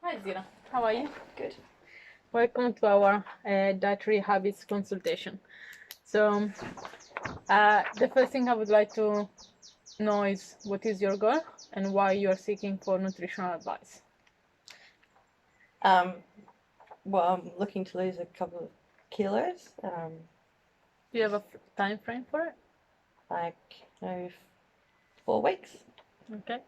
Hi Zira, how are you? Good. Welcome to our dietary habits consultation. So, the first thing I would like to know is what is your goal and why you are seeking for nutritional advice. Well, I'm looking to lose a couple of kilos. Do you have a time frame for it? Like, 4 weeks. Okay.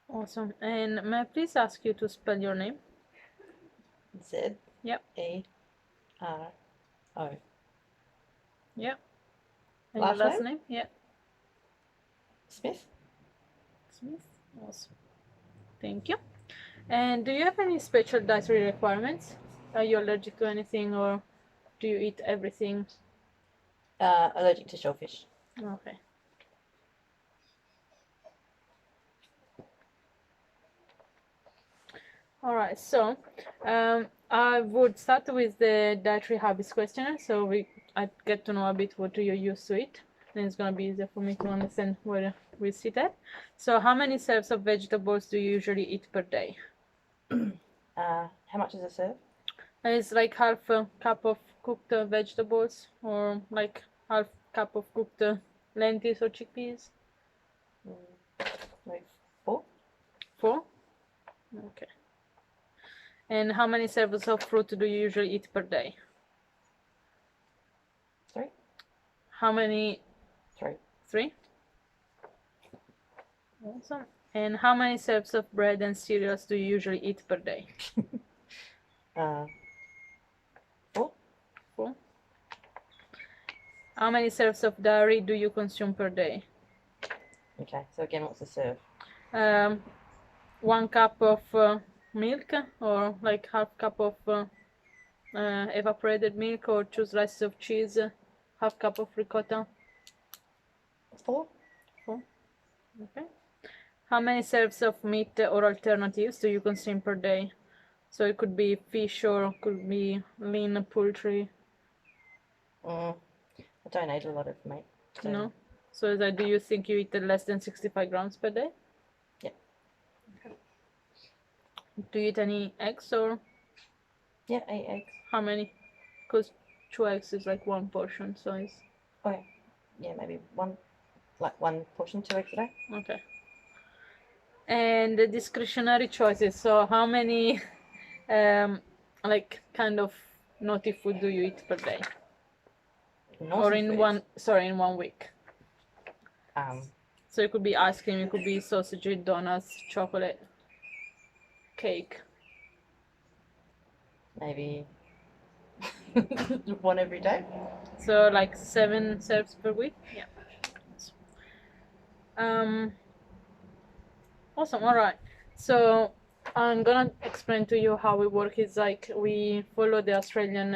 Awesome. And may I please ask you to spell your name? Z. Yep. E. R. O. Yep. And Last your last name? name? Yep. Smith. Smith. Awesome. Thank you. And do you have any special dietary requirements? Are you allergic to anything or do you eat everything? Allergic to shellfish. Okay. All right. So, I would start with the dietary habits questionnaire. So I get to know a bit what do you used to eat, and it's gonna be easier for me to understand where we sit at. So, how many serves of vegetables do you usually eat per day? How much is a serve? It's like half a cup of cooked vegetables, or like half cup of cooked lentils or chickpeas. Like 4. 4. Okay. And how many servings of fruit do you usually eat per day? 3. How many? 3. 3. Awesome. And how many serves of bread and cereals do you usually eat per day? 4. 4. How many serves of dairy do you consume per day? Okay, so again, what's a serve? 1 cup of milk, or like half cup of evaporated milk, or 2 slices of cheese, half cup of ricotta. 4. 4. Okay. How many serves of meat or alternatives do you consume per day? So it could be fish or could be lean poultry. I don't eat a lot of meat. So No. So do you think you eat less than 65 grams per day? Yeah. Okay. Do you eat any eggs or? Yeah, 8 eggs. How many? Because 2 eggs is like 1 portion, so it's. Okay. Yeah, maybe 1 portion, 2 eggs a day. Okay. And the discretionary choices. So how many, like kind of naughty food do you eat per day? Naughty Or in foods. in 1 week? So it could be ice cream, it could be sausage, donuts, chocolate, cake. Maybe 1 every day. So like 7 serves per week. Yeah. Awesome. All right. So I'm gonna explain to you how we work. It's like we follow the Australian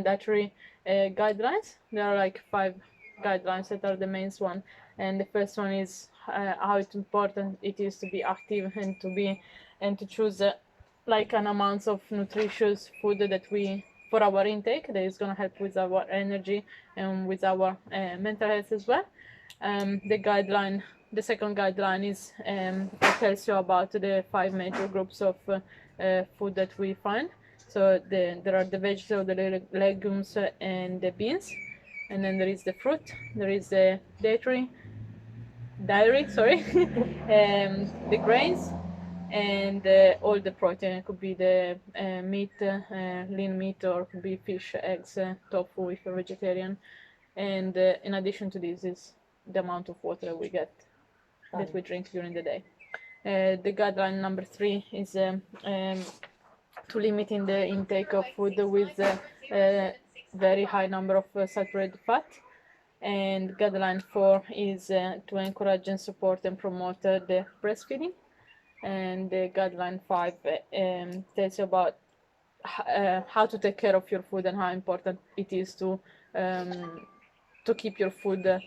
dietary guidelines. There are like 5 guidelines that are the main one, and the first one is how it's important it is to be active and to choose like an amount of nutritious food that we for our intake that is gonna help with our energy and with our mental health as well. The second guideline is it tells you about the 5 major groups of food that we find. So there are the vegetables, the legumes, and the beans, and then there is the fruit, there is the dairy, sorry, the grains, and all the protein. It could be the meat, lean meat, or it could be fish, eggs, tofu if you're vegetarian. And in addition to this is the amount of water we get that we drink during the day. The guideline number 3 is to limiting the intake of food with a very high number of saturated fat. And guideline 4 is to encourage and support and promote the breastfeeding. And the guideline 5 tells you about how to take care of your food and how important it is to keep your food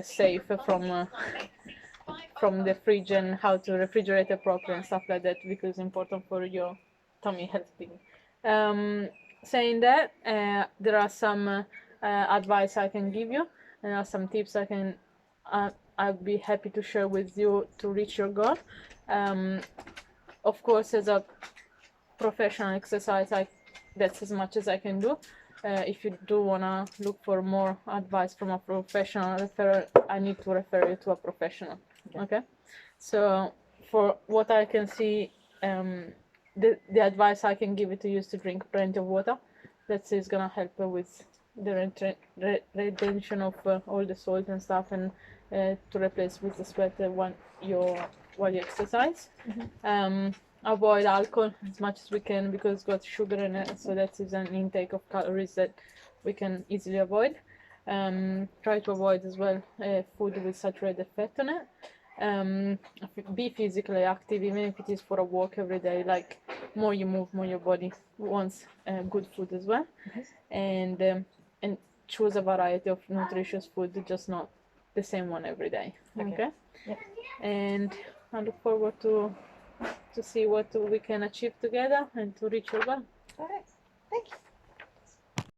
safe from the fridge and how to refrigerate it properly and stuff like that, because it's important for your tummy health thing. Saying that, there are some advice I can give you, and there are some tips I can I'd be happy to share with you to reach your goal. Of course, as a professional exercise, that's as much as I can do. If you do wanna look for more advice from a professional referral, I need to refer you to a professional. Okay. So for what I can see, the advice I can give it to you is to drink plenty of water. That is gonna help with the retention of all the salt and stuff, and to replace with the sweat while you exercise. Avoid alcohol as much as we can because it's got sugar in it, so that is an intake of calories that we can easily avoid. Try to avoid as well food with saturated fat on it. Be physically active, even if it is for a walk every day. Like, more you move, more your body wants good food as well. And choose a variety of nutritious food, just not the same one every day. Okay. Yep. And I look forward to see what we can achieve together and to reach your goal. All right. Thank you.